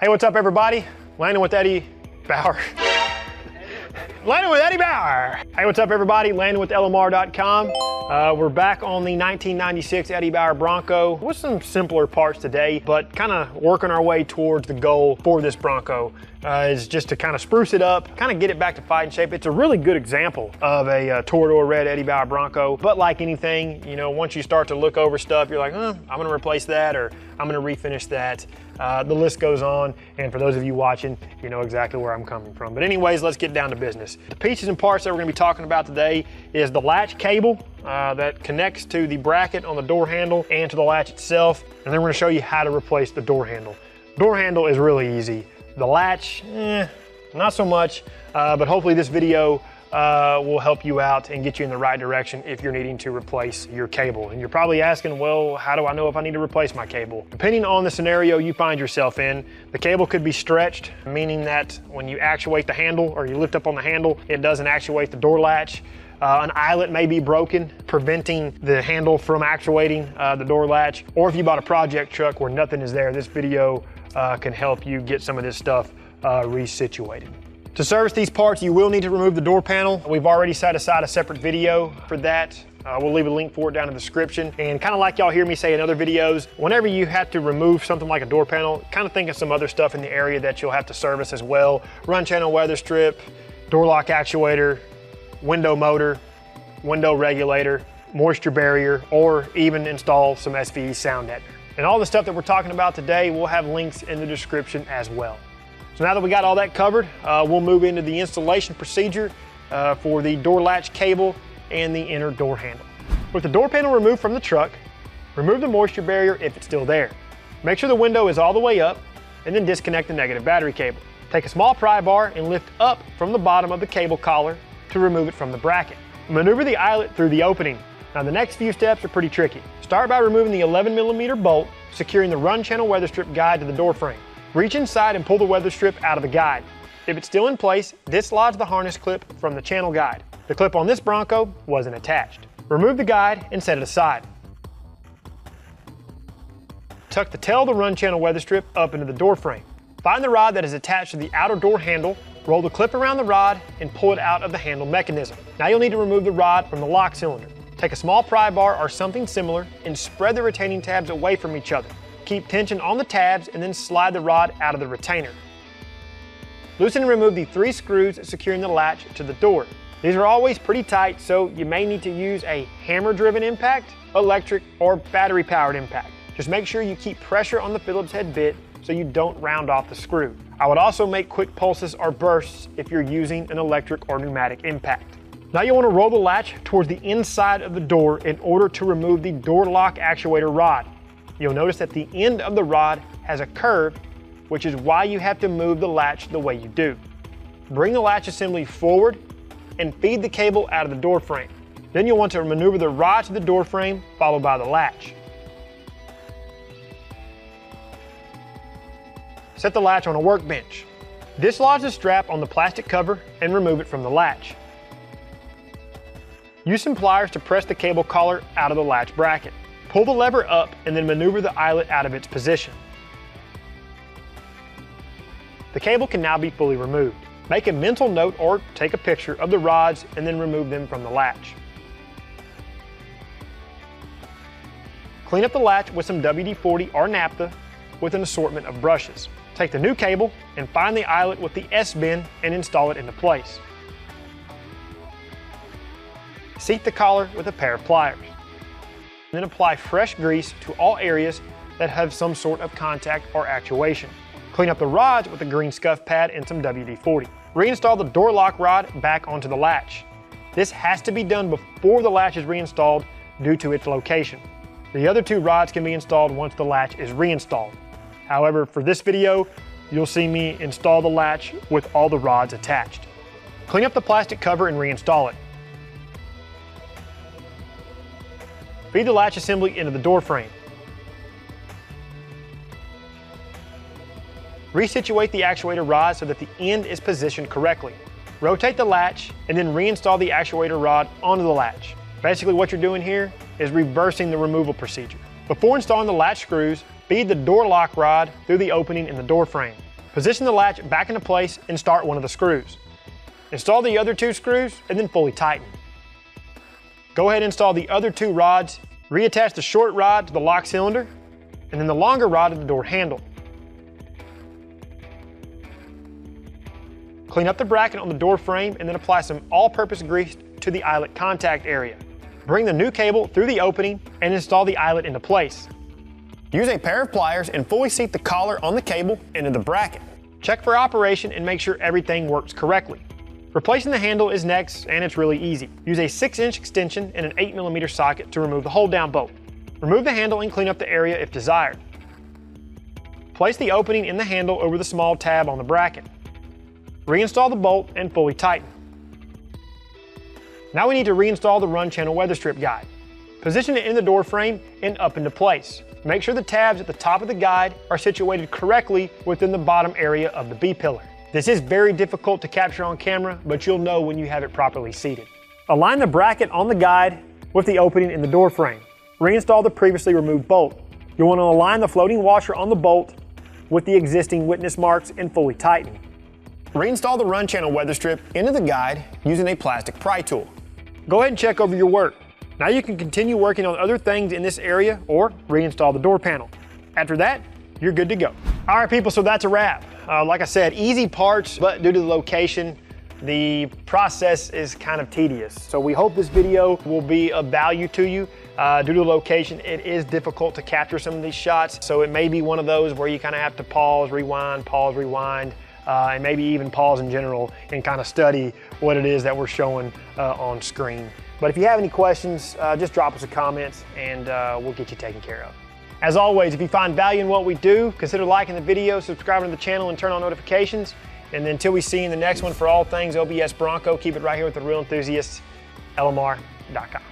Hey, what's up everybody? Landan with Eddie Bauer. Landan with Eddie Bauer. Hey, what's up everybody? Landan with LMR.com. We're back on the 1996 Eddie Bauer Bronco with some simpler parts today, but kind of working our way towards the goal for this Bronco is just to kind of spruce it up, kind of get it back to fighting shape. It's a really good example of a Torador red Eddie Bauer Bronco, but like anything, you know, once you start to look over stuff, you're like, I'm gonna replace that, or I'm gonna refinish that. The list goes on, and for those of you watching, you know exactly where I'm coming from. But anyways, let's get down to business. The pieces and parts that we're gonna be talking about today is the latch cable that connects to the bracket on the door handle and to the latch itself. And then we're gonna show you how to replace the door handle. Door handle is really easy. The latch, not so much, but hopefully this video will help you out and get you in the right direction if you're needing to replace your cable. And you're probably asking, well, how do I know if I need to replace my cable? Depending on the scenario you find yourself in, the cable could be stretched, meaning that when you actuate the handle or you lift up on the handle, it doesn't actuate the door latch. An eyelet may be broken, preventing the handle from actuating the door latch. Or if you bought a project truck where nothing is there, this video can help you get some of this stuff resituated. To service these parts, you will need to remove the door panel. We've already set aside a separate video for that. We'll leave a link for it down in the description. And kind of like y'all hear me say in other videos, whenever you have to remove something like a door panel, kind of think of some other stuff in the area that you'll have to service as well. Run channel weather strip, door lock actuator, window motor, window regulator, moisture barrier, or even install some SVE sound deadener. And all the stuff that we're talking about today, we'll have links in the description as well. So now that we got all that covered, we'll move into the installation procedure for the door latch cable and the inner door handle. With the door panel removed from the truck, remove the moisture barrier if it's still there. Make sure the window is all the way up, and then disconnect the negative battery cable. Take a small pry bar and lift up from the bottom of the cable collar to remove it from the bracket. Maneuver the eyelet through the opening. Now the next few steps are pretty tricky. Start by removing the 11mm bolt, securing the run channel weather strip guide to the door frame. Reach inside and pull the weather strip out of the guide. If it's still in place, dislodge the harness clip from the channel guide. The clip on this Bronco wasn't attached. Remove the guide and set it aside. Tuck the tail of the run channel weather strip up into the door frame. Find the rod that is attached to the outer door handle, roll the clip around the rod, and pull it out of the handle mechanism. Now you'll need to remove the rod from the lock cylinder. Take a small pry bar or something similar and spread the retaining tabs away from each other. Keep tension on the tabs and then slide the rod out of the retainer. Loosen and remove the 3 screws securing the latch to the door. These are always pretty tight, so you may need to use a hammer-driven impact, electric, or battery-powered impact. Just make sure you keep pressure on the Phillips head bit so you don't round off the screw. I would also make quick pulses or bursts if you're using an electric or pneumatic impact. Now you want to roll the latch towards the inside of the door in order to remove the door lock actuator rod. You'll notice that the end of the rod has a curve, which is why you have to move the latch the way you do. Bring the latch assembly forward and feed the cable out of the door frame. Then you'll want to maneuver the rod to the door frame, followed by the latch. Set the latch on a workbench. Dislodge the strap on the plastic cover and remove it from the latch. Use some pliers to press the cable collar out of the latch bracket. Pull the lever up and then maneuver the eyelet out of its position. The cable can now be fully removed. Make a mental note or take a picture of the rods and then remove them from the latch. Clean up the latch with some WD-40 or naphtha with an assortment of brushes. Take the new cable and find the eyelet with the S-bend and install it into place. Seat the collar with a pair of pliers. Then apply fresh grease to all areas that have some sort of contact or actuation. Clean up the rods with a green scuff pad and some WD-40. Reinstall the door lock rod back onto the latch. This has to be done before the latch is reinstalled due to its location. The other 2 rods can be installed once the latch is reinstalled. However, for this video, you'll see me install the latch with all the rods attached. Clean up the plastic cover and reinstall it. Feed the latch assembly into the door frame. Resituate the actuator rod so that the end is positioned correctly. Rotate the latch and then reinstall the actuator rod onto the latch. Basically what you're doing here is reversing the removal procedure. Before installing the latch screws, feed the door lock rod through the opening in the door frame. Position the latch back into place and start one of the screws. Install the other 2 screws and then fully tighten. Go ahead and install the other 2 rods. Reattach the short rod to the lock cylinder and then the longer rod to the door handle. Clean up the bracket on the door frame and then apply some all-purpose grease to the eyelet contact area. Bring the new cable through the opening and install the eyelet into place. Use a pair of pliers and fully seat the collar on the cable into the bracket. Check for operation and make sure everything works correctly. Replacing the handle is next, and it's really easy. Use a 6-inch extension and an 8mm socket to remove the hold-down bolt. Remove the handle and clean up the area if desired. Place the opening in the handle over the small tab on the bracket. Reinstall the bolt and fully tighten. Now we need to reinstall the run channel weather strip guide. Position it in the door frame and up into place. Make sure the tabs at the top of the guide are situated correctly within the bottom area of the B-pillar. This is very difficult to capture on camera, but you'll know when you have it properly seated. Align the bracket on the guide with the opening in the door frame. Reinstall the previously removed bolt. You'll want to align the floating washer on the bolt with the existing witness marks and fully tighten. Reinstall the run channel weather strip into the guide using a plastic pry tool. Go ahead and check over your work. Now you can continue working on other things in this area or reinstall the door panel. After that, you're good to go. All right, people, so that's a wrap. Like I said, easy parts, but due to the location, the process is kind of tedious. So we hope this video will be of value to you. Due to the location, it is difficult to capture some of these shots. So it may be one of those where you kind of have to pause, rewind, and maybe even pause in general and kind of study what it is that we're showing on screen. But if you have any questions, just drop us a comment and we'll get you taken care of. As always, if you find value in what we do, consider liking the video, subscribing to the channel, and turn on notifications. And then until we see you in the next one, for all things OBS Bronco, keep it right here with the real enthusiast, LMR.com.